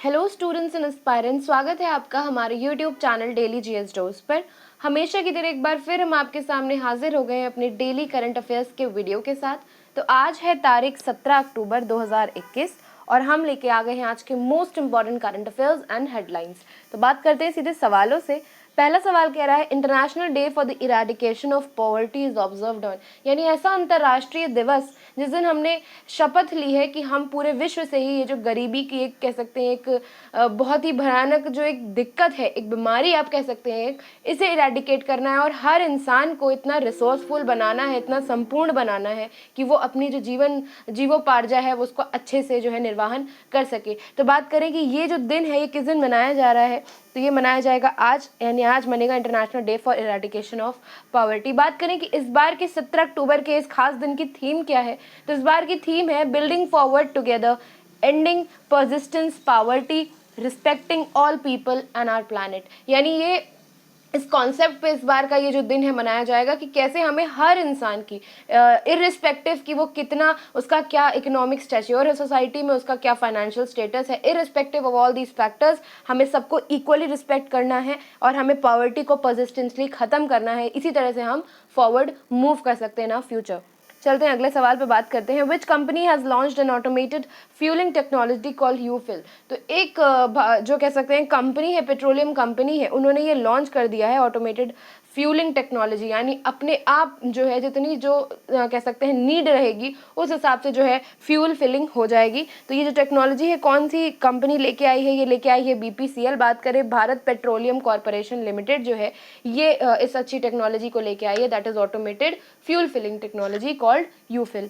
Hello students and aspirants, स्वागत है आपका हमारे YouTube channel daily GS dose पर। हमेशा की तरह एक बार फिर हम आपके सामने हाजिर हो गए हैं अपने डेली करंट अफेयर्स के वीडियो के साथ। तो आज है तारीख 17 अक्टूबर 2021 और हम लेके आ गए हैं आज के most important current affairs and headlines. तो बात करते हैं सीधे सवालों से। पहला सवाल कह रहा है international Day for the eradication of poverty is observed on, यानी ऐसा अंतर्राष्ट्रीय दिवस जिस दिन हमने शपथ ली है कि हम पूरे विश्व से ही ये जो गरीबी की एक कह सकते हैं एक बहुत ही भयानक जो एक दिक्कत है, एक बीमारी आप कह सकते हैं, इसे इरेडिकेट करना है और हर इंसान को इतना रिसोर्सफुल बनाना है, इतना संपूर्ण बनाना है कि वो अपनी जो जीवोपार्जा है वो उसको अच्छे से जो है निर्वाहन कर सके। तो बात करें कि ये जो दिन है ये किस दिन मनाया जा रहा है, तो ये मनाया जाएगा आज, यानी आज मनेगा International Day for Eradication of Poverty. बात करें कि इस बार के 17 अक्टूबर के इस खास दिन की थीम क्या है, तो इस बार की थीम है building forward together, ending persistence poverty, respecting all people and our planet. यानी ये इस कॉन्सेप्ट पे इस बार का ये जो दिन है मनाया जाएगा कि कैसे हमें हर इंसान की इररिस्पेक्टिव कि वो कितना, उसका क्या इकोनॉमिक स्टैच्योर है सोसाइटी में, उसका क्या फाइनेंशियल स्टेटस है, irrespective of all these factors हमें सबको इक्वली रिस्पेक्ट करना है और हमें पॉवर्टी को परसिस्टेंटली ख़त्म करना है। इसी तरह से हम फॉरवर्ड मूव कर सकते हैं ना फ्यूचर। चलते हैं अगले सवाल पे बात करते हैं। Which company has launched an automated fuelling technology called Ufill. तो एक जो कह सकते हैं कंपनी है, पेट्रोलियम कंपनी है, उन्होंने ये लॉन्च कर दिया है ऑटोमेटेड फ्यूलिंग टेक्नोलॉजी, यानी अपने आप जो है जितनी जो कह सकते हैं नीड रहेगी उस हिसाब से जो है फ्यूल फिलिंग हो जाएगी। तो ये जो टेक्नोलॉजी है कौन सी कंपनी लेके आई है, ये लेके आई है बीपीसीएल। बात करें भारत पेट्रोलियम कॉरपोरेशन लिमिटेड जो है ये इस अच्छी टेक्नोलॉजी को लेके आई है, that is automated fuel filling technology called Ufill.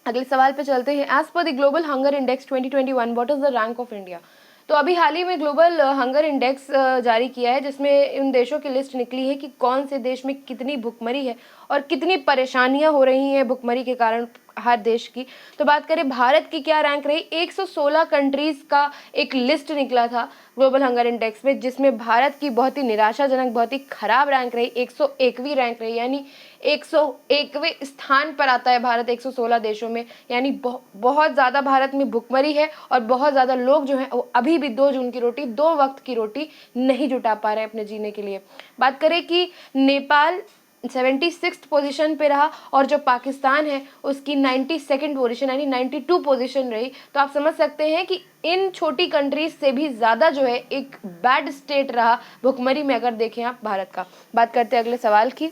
अगले सवाल पे चलते हैं। As per the global hunger index 2021 what is the rank of India. तो अभी हाल ही में ग्लोबल हंगर इंडेक्स जारी किया है जिसमें उन देशों की लिस्ट निकली है कि कौन से देश में कितनी भुखमरी है और कितनी परेशानियां हो रही हैं भुखमरी के कारण हर देश की। तो बात करें भारत की क्या रैंक रही, 116 कंट्रीज का एक लिस्ट निकला था ग्लोबल हंगर इंडेक्स में, जिसमें भारत की बहुत ही निराशाजनक, बहुत ही खराब रैंक रही, 101वीं रैंक रही, यानी 101वें स्थान पर आता है भारत 116 देशों में। यानी बहुत ज़्यादा भारत में भुखमरी है और बहुत ज़्यादा लोग जो हैं वो अभी भी 2 जून की रोटी, 2 वक्त की रोटी नहीं जुटा पा रहे हैं अपने जीने के लिए। बात करें कि नेपाल 76 पोजीशन पे रहा और जो पाकिस्तान है उसकी 92nd पोजीशन यानी 92 पोजीशन रही। तो आप समझ सकते हैं कि इन छोटी कंट्रीज से भी ज़्यादा जो है एक बैड स्टेट रहा भुखमरी में, अगर देखें आप भारत का। बात करते हैं अगले सवाल की।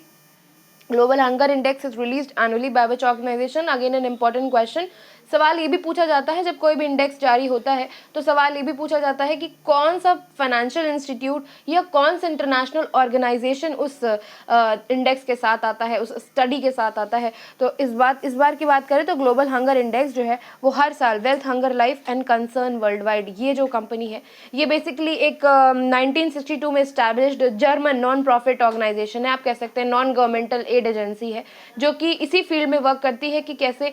Global hunger index is released annually by which organisation, again an important question. सवाल ये भी पूछा जाता है जब कोई भी इंडेक्स जारी होता है तो सवाल ये भी पूछा जाता है कि कौन सा फाइनेंशियल इंस्टीट्यूट या कौन सा इंटरनेशनल ऑर्गेनाइजेशन उस इंडेक्स के साथ आता है, उस स्टडी के साथ आता है। तो इस बार की बात करें तो ग्लोबल हंगर इंडेक्स जो है वो हर साल wealth, hunger, life and concern world wide, ये जो कंपनी है ये बेसिकली एक 1962 में established German non profit organisation है, आप कह सकते हैं नॉन गवर्नमेंटल एड एजेंसी है, जो कि इसी फील्ड में वर्क करती है कि कैसे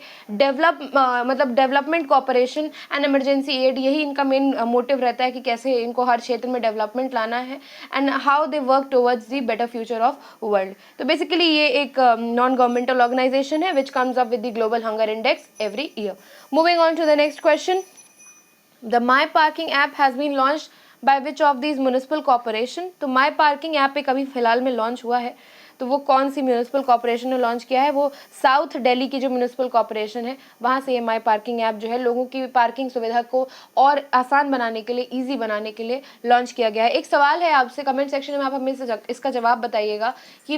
development cooperation and emergency add, यही इनका मेन मोटिव रहता है कि कैसे इनको हर क्षेत्र में डेवलपमेंट लाना है and how they work towards the better future of world. तो बेसिकली ये एक नॉन गवर्नमेंटल ऑर्गेनाइजेशन है which comes up with the global hunger index every year. Moving on to the next question. The my parking app has been launched by which of these municipal corporation. तो माई parking app एक अभी फिलहाल में launch हुआ है, तो वो कौन सी म्यूनिसिपल कॉर्पोरेशन ने लॉन्च किया है, वो साउथ दिल्ली की जो म्यूनिसिपल कॉर्पोरेशन है वहाँ से ये माई पार्किंग ऐप जो है लोगों की पार्किंग सुविधा को और आसान बनाने के लिए, ईजी बनाने के लिए लॉन्च किया गया है। एक सवाल है आपसे, कमेंट सेक्शन में आप हमें इसका जवाब बताइएगा कि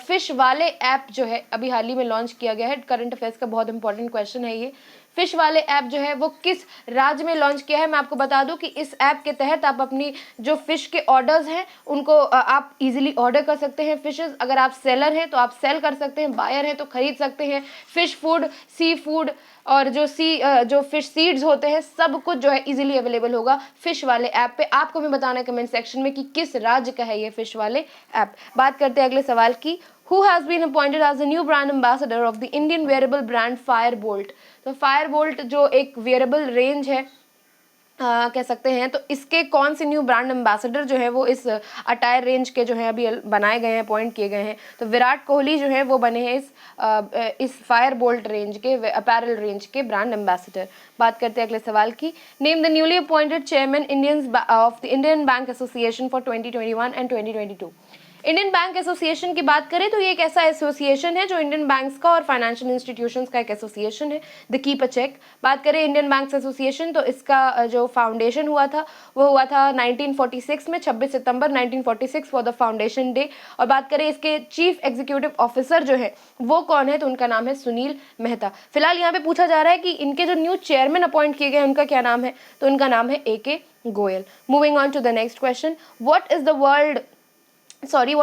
फिश वाले ऐप जो है अभी हाल ही में लॉन्च किया गया है, करंट अफेयर्स का बहुत इंपॉर्टेंट क्वेश्चन है ये। फिश वाले ऐप जो है वो किस राज्य में लॉन्च किया है। मैं आपको बता दूं कि इस ऐप के तहत आप अपनी जो फिश के ऑर्डर्स हैं उनको आप इजीली ऑर्डर कर सकते हैं फिशेस। अगर आप सेलर हैं तो आप सेल कर सकते हैं, बायर हैं तो खरीद सकते हैं। फिश फूड, सी फूड और जो फिश सीड्स होते हैं सब कुछ जो है इजीली अवेलेबल होगा फिश वाले ऐप पे। आपको भी बताना है कमेंट सेक्शन में कि किस राज्य का है ये फिश वाले ऐप। बात करते हैं अगले सवाल की। Who has been appointed as the new brand ambassador of the Indian wearable brand Firebolt। तो Firebolt जो एक वेयरेबल रेंज है कह सकते हैं। तो इसके कौन से न्यू ब्रांड एम्बेसडर जो है वो इस अटायर रेंज के जो है अभी बनाए गए हैं, अपॉइंट किए गए हैं। तो विराट कोहली जो है वो बने हैं इस फायर बोल्ट रेंज के, अपैरल रेंज के ब्रांड एम्बेसडर। बात करते हैं अगले सवाल की। Name the newly appointed chairman of the Indian bank association for 2021 and 2022। Indian bank association की बात करें तो ये एक ऐसा एसोसिएशन है जो इंडियन बैंक्स का और फाइनेंशियल इंस्टीट्यूशंस का एक एसोसिएशन है, द कीप अ चेक। बात करें इंडियन बैंक्स एसोसिएशन तो इसका जो फाउंडेशन हुआ था वो हुआ था 1946 में, 26 सितंबर 1946 फॉर द फाउंडेशन डे। और बात करें इसके चीफ एग्जीक्यूटिव ऑफिसर जो है वो कौन है, तो उनका नाम है सुनील मेहता। फिलहाल यहाँ पे पूछा जा रहा है कि इनके जो न्यू चेयरमैन अपॉइंट किए गए उनका क्या नाम है, तो उनका नाम है AK Goyal. Moving on to the next question, what is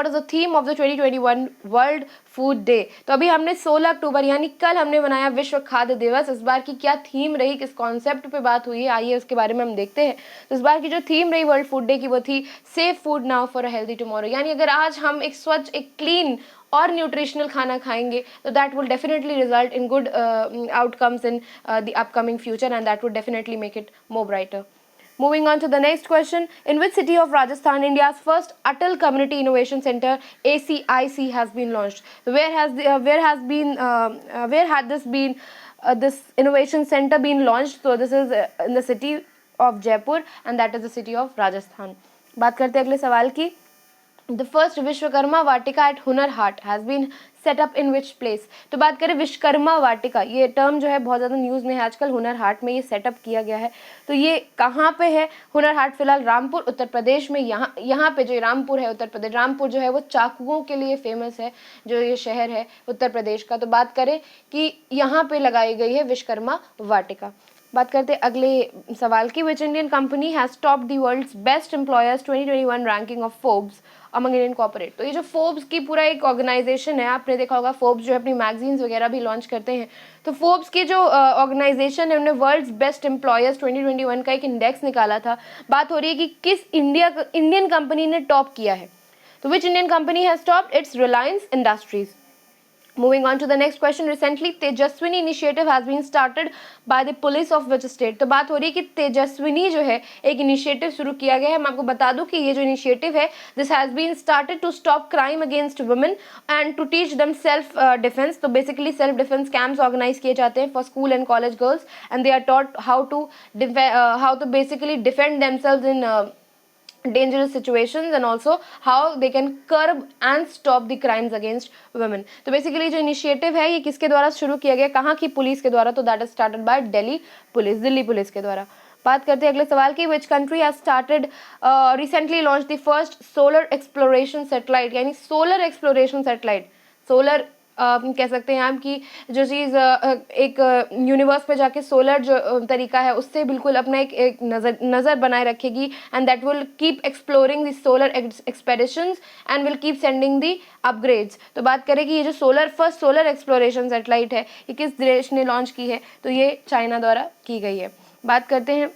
the theme of the 2021 world food day. तो अभी हमने 16 अक्टूबर यानी कल हमने मनाया विश्व खाद्य दिवस। इस बार की क्या थीम रही, किस कॉन्सेप्ट पे बात हुई है, आइए उसके बारे में हम देखते हैं। तो इस बार की जो थीम रही वर्ल्ड फूड डे की वो थी save food now for a healthy tomorrow. यानी अगर आज हम एक स्वच्छ, एक क्लीन और न्यूट्रिशनल खाना खाएंगे तो that will definitely result in good outcomes in the upcoming future and that would definitely make it more brighter. Moving on to the next question, in which city of Rajasthan India's first Atal Community Innovation Center ACIC has been launched? Where had this innovation center been launched? So this is in the city of Jaipur and that is the city of Rajasthan. बात करते हैं अगले सवाल की। The first Vishwakarma Vatika at Hunar Haat has been set up in which place? तो बात करें विश्वकर्मा वाटिका, ये टर्म जो है बहुत ज़्यादा न्यूज़ में है आजकल, हुनर हाट में ये सेटअप किया गया है। तो ये कहाँ पे है हुनर हाट? फिलहाल रामपुर उत्तर प्रदेश में। यहाँ पे जो रामपुर है उत्तर प्रदेश, रामपुर जो है वो चाकुओं के लिए फेमस है, जो ये शहर है उत्तर प्रदेश का। तो बात करें कि यहाँ पे लगाई गई है विश्वकर्मा वाटिका। बात करते हैं अगले सवाल की। Which Indian company has top the world's best employers 2021 ranking of Forbes among Indian corporate. तो ये जो फोर्ब्स की पूरा एक ऑर्गेनाइजेशन है, आपने देखा होगा फोर्ब्स जो है अपनी मैगजीन्स वगैरह भी लॉन्च करते हैं। तो फोर्ब्स की जो ऑर्गेनाइजेशन है उन्होंने वर्ल्ड्स बेस्ट एम्प्लॉयर्स 2021 का एक इंडेक्स निकाला था। बात हो रही है कि किस इंडियन कंपनी ने टॉप किया है। तो which Indian company has topped? It's Reliance industries. Moving on to the next question, recently Tejaswini initiative has been started by the police of which state? तो बात हो रही है कि तेजस्विनी जो है एक इनिशिएटिव शुरू किया गया है। मैं आपको बता दूं कि ये जो इनिशिएटिव है this has been started to stop crime against women and to teach them self defense। तो basically self defense camps organize किए जाते हैं for school and college girls and they are taught how to basically defend themselves in dangerous situations and also how they can curb and stop the crimes against women। तो basically जो initiative है ये किसके द्वारा शुरू किया गया, कहाँ की पुलिस के द्वारा? तो that is started by Delhi police के द्वारा। बात करते हैं अगले सवाल की। Which country has started recently launch the first solar exploration satellite? यानी सोलर एक्सप्लोरेशन सैटेलाइट, सोलर कह सकते हैं आप कि जो चीज़ एक यूनिवर्स पे जाके सोलर जो तरीका है उससे बिल्कुल अपना एक नज़र बनाए रखेगी and that will keep exploring the solar expeditions and will keep sending the upgrades. तो बात करें कि ये जो फर्स्ट सोलर एक्सप्लोरेशन सैटेलाइट है ये किस देश ने लॉन्च की है? तो ये चाइना द्वारा की गई है। बात करते हैं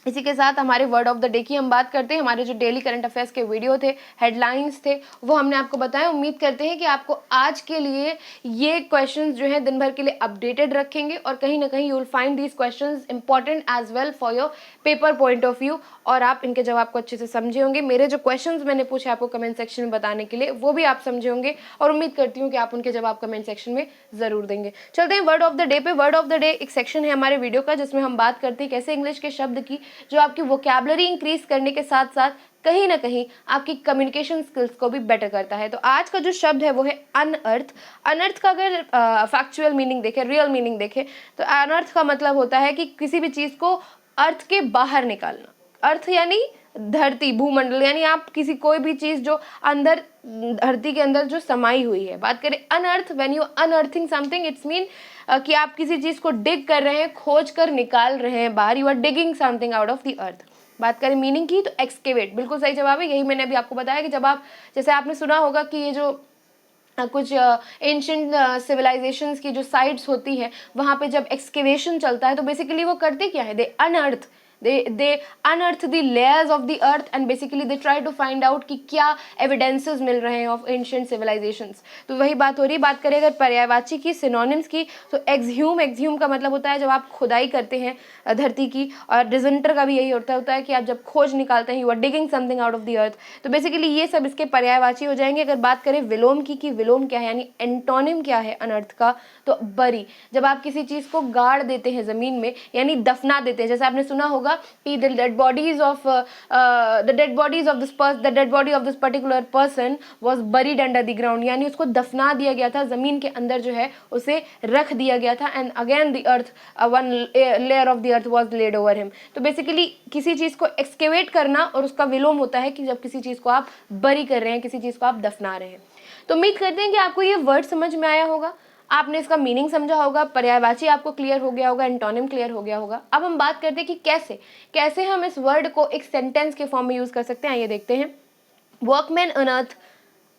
इसी के साथ हमारे वर्ड ऑफ द डे की हम बात करते हैं। हमारे जो डेली करंट अफेयर्स के वीडियो थे, हेडलाइंस थे, वो हमने आपको बताया। उम्मीद करते हैं कि आपको आज के लिए ये क्वेश्चंस जो हैं दिन भर के लिए अपडेटेड रखेंगे और कहीं ना कहीं you will find these questions important as well for your paper point of view और आप इनके जवाब को अच्छे से समझे होंगे। मेरे जो क्वेश्चंस मैंने पूछे आपको कमेंट सेक्शन में बताने के लिए वो भी आप समझे होंगे और उम्मीद करती हूँ कि आप उनके जवाब कमेंट सेक्शन में ज़रूर देंगे। चलते हैं वर्ड ऑफ द डे पे। वर्ड ऑफ द डे एक सेक्शन है हमारे वीडियो का जिसमें हम बात करते हैं कैसे इंग्लिश के शब्द की जो आपकी वोकैबुलरी इंक्रीज करने के साथ साथ कहीं ना कहीं आपकी कम्युनिकेशन स्किल्स को भी बेटर करता है। तो आज का जो शब्द है वो है अनअर्थ। अनअर्थ का अगर फैक्चुअल मीनिंग देखें, रियल मीनिंग देखें तो अनअर्थ का मतलब होता है कि किसी भी चीज़ को अर्थ के बाहर निकालना। अर्थ यानी धरती, भूमंडल, यानी आप किसी कोई भी चीज़ जो अंदर धरती के अंदर जो समाई हुई है। बात करें unearth, when you unearthing something it's mean कि आप किसी चीज़ को डिग कर रहे हैं, खोज कर निकाल रहे हैं बाहर, you are digging something out of the earth. बात करें मीनिंग की तो एक्सकेवेट बिल्कुल सही जवाब है। यही मैंने अभी आपको बताया कि जब आप, जैसे आपने सुना होगा कि ये जो कुछ एंशिएंट सिविलाइजेशंस की जो साइट्स होती हैं वहाँ पे जब एक्सकेवेशन चलता है तो बेसिकली वो करते क्या है, they unearth they unearth the layers of the earth and basically they try to find out कि क्या एविडेंसेस मिल रहे हैं ऑफ एंशिएंट सिविलाइजेशंस। तो वही बात हो रही। बात करें अगर पर्यायवाची की, सिनोनिम्स की, तो एक्सह्यूम का मतलब होता है जब आप खुदाई करते हैं धरती की, और डिजेंटर का भी यही होता है कि आप जब खोज निकालते हैं, you are digging something out of the earth. तो बेसिकली ये सब इसके पर्यायवाची हो जाएंगे। अगर बात करें विलोम की कि विलोम क्या है यानी एंटोनिम क्या है अनर्थ का, तो बरी, जब आप किसी चीज को गाड़ देते हैं जमीन में यानी दफना देते हैं। जैसे आपने सुना होगा कि the dead bodies of this particular person was buried under the ground, यानी उसको दफना दिया गया था, जमीन के अंदर जो है उसे रख दिया गया था। And again the earth, one layer of the earth was laid over him. तो बेसिकली किसी चीज को एक्सकेवेट करना और उसका विलोम होता है कि जब किसी चीज को आप बरी कर रहे हैं, किसी चीज को आप दफना रहे हैं। तो उम्मीद करते हैं कि आपको ये वर्ड समझ में आया होगा, आपने इसका मीनिंग समझा होगा, पर्यायवाची आपको क्लियर हो गया होगा, एंटोनिम क्लियर हो गया होगा। अब हम बात करते हैं कि कैसे हम इस वर्ड को एक सेंटेंस के फॉर्म में यूज कर सकते हैं। ये देखते हैं। Workman unearth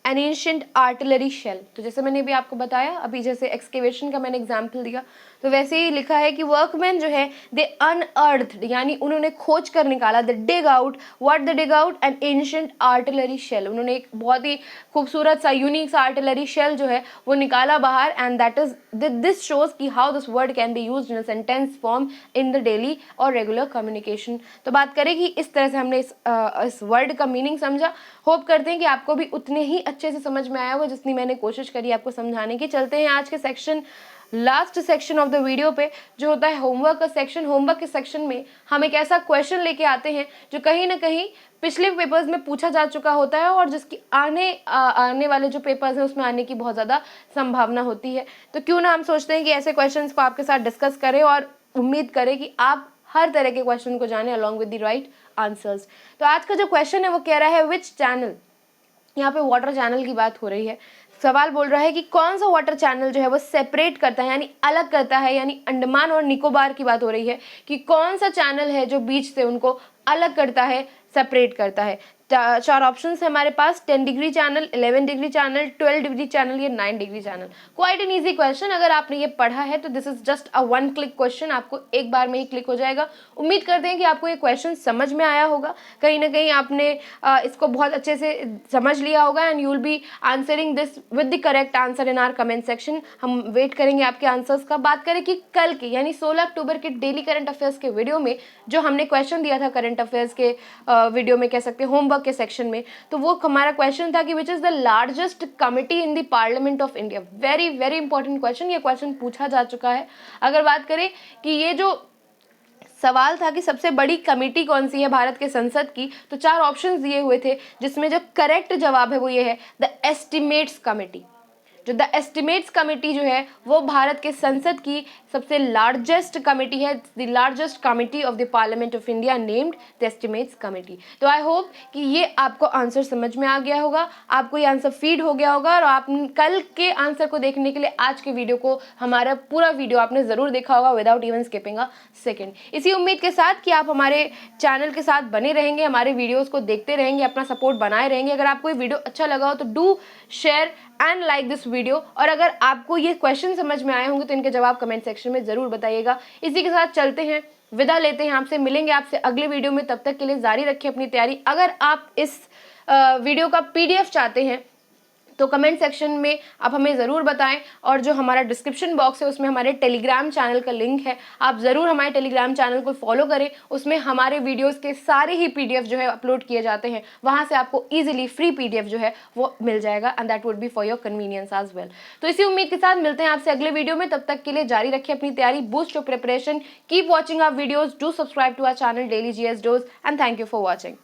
an ancient artillery shell. तो जैसे मैंने भी आपको बताया, अभी जैसे एक्सकेवेशन का मैंने एग्जाम्पल दिया, तो वैसे ही लिखा है कि वर्कमैन जो है दे अनअर्थड, यानी उन्होंने खोज कर निकाला, the dig out, what the dig out, an ancient artillery shell. उन्होंने एक बहुत ही खूबसूरत सा यूनिक सा आर्टिलरी शेल जो है वो निकाला बाहर। And that is this shows कि how this word can be used in a sentence form in the daily और रेगुलर कम्युनिकेशन। तो बात करें कि इस तरह से हमने इस वर्ड का मीनिंग समझा। होप करते हैं कि आपको भी उतने ही अच्छे से समझ में आया होगा जितनी मैंने कोशिश करी आपको समझाने की। चलते हैं आज के section, last section of the video पे, जो होता है होमवर्क का सेक्शन। होमवर्क के सेक्शन में हम एक ऐसा क्वेश्चन लेके आते हैं जो कहीं ना कहीं पिछले पेपर्स में पूछा जा चुका होता है और जिसकी आने वाले जो पेपर्स हैं उसमें आने की बहुत ज़्यादा संभावना होती है। तो क्यों ना हम सोचते हैं कि ऐसे क्वेश्चंस को आपके साथ डिस्कस करें और उम्मीद करें कि आप हर तरह के क्वेश्चन को जाने along with the right answers. तो आज का जो क्वेश्चन है वो कह रहा है विच चैनल, यहाँ पे वाटर चैनल की बात हो रही है। सवाल बोल रहा है कि कौन सा वाटर चैनल जो है वो सेपरेट करता है यानी अलग करता है, यानी अंडमान और निकोबार की बात हो रही है कि कौन सा चैनल है जो बीच से उनको अलग करता है, सेपरेट करता है। चार ऑप्शंस है हमारे पास, 10 degree channel, 11 degree channel, 12 degree channel या 9 degree channel. Quite an easy question. अगर आपने ये पढ़ा है तो this is just a one click question, आपको एक बार में ही क्लिक हो जाएगा। उम्मीद करते हैं कि आपको ये क्वेश्चन समझ में आया होगा, कहीं ना कहीं आपने इसको बहुत अच्छे से समझ लिया होगा and you will be answering this with the correct answer in our comment section. हम वेट करेंगे आपके आंसर्स का। बात करें कि कल के यानी 16 अक्टूबर के डेली करंट अफेयर्स के वीडियो में जो हमने क्वेश्चन दिया था करंट अफेयर्स के वीडियो में, कह सकते हैं होमवर्क के सेक्शन में, तो वो हमारा क्वेश्चन था कि which is the largest committee in the parliament of India. Very very important question, ये क्वेश्चन पूछा जा चुका है। अगर बात करें कि ये जो सवाल था कि सबसे बड़ी कमेटी कौन सी है भारत के संसद की, तो 4 ऑप्शंस दिए हुए थे जिसमें जो करेक्ट जवाब है वो ये है द एस्टिमेट्स कमेटी। जो द एस्टिमेट्स कमेटी जो है वो भारत के संसद की सबसे लार्जेस्ट कमेटी है, the largest committee of the parliament of India named the estimates committee. तो आई होप कि ये आपको आंसर समझ में आ गया होगा, आपको ये आंसर फीड हो गया होगा और आप कल के आंसर को देखने के लिए आज के वीडियो को, हमारा पूरा वीडियो आपने ज़रूर देखा होगा without even skipping a second. इसी उम्मीद के साथ कि आप हमारे चैनल के साथ बने रहेंगे, हमारे वीडियोज़ को देखते रहेंगे, अपना सपोर्ट बनाए रहेंगे। अगर आपको ये वीडियो अच्छा लगा हो तो do share and like this video. और अगर आपको ये क्वेश्चन समझ में आए होंगे तो इनके जवाब कमेंट सेक्शन में जरूर बताइएगा। इसी के साथ चलते हैं, विदा लेते हैं आपसे, मिलेंगे आपसे अगले वीडियो में। तब तक के लिए जारी रखें अपनी तैयारी। अगर आप इस वीडियो का PDF चाहते हैं तो कमेंट सेक्शन में आप हमें ज़रूर बताएं, और जो हमारा डिस्क्रिप्शन बॉक्स है उसमें हमारे टेलीग्राम चैनल का लिंक है, आप ज़रूर हमारे टेलीग्राम चैनल को फॉलो करें। उसमें हमारे वीडियोस के सारे ही PDF जो है अपलोड किए जाते हैं, वहाँ से आपको ईजिली फ्री PDF जो है वो मिल जाएगा and that would be for your convenience as well. तो इसी उम्मीद के साथ मिलते हैं आपसे अगले वीडियो में। तब तक के लिए जारी रखें अपनी तैयारी, boost your preparation, keep watching our videos, do subscribe to our channel daily GS dose and thank you for watching.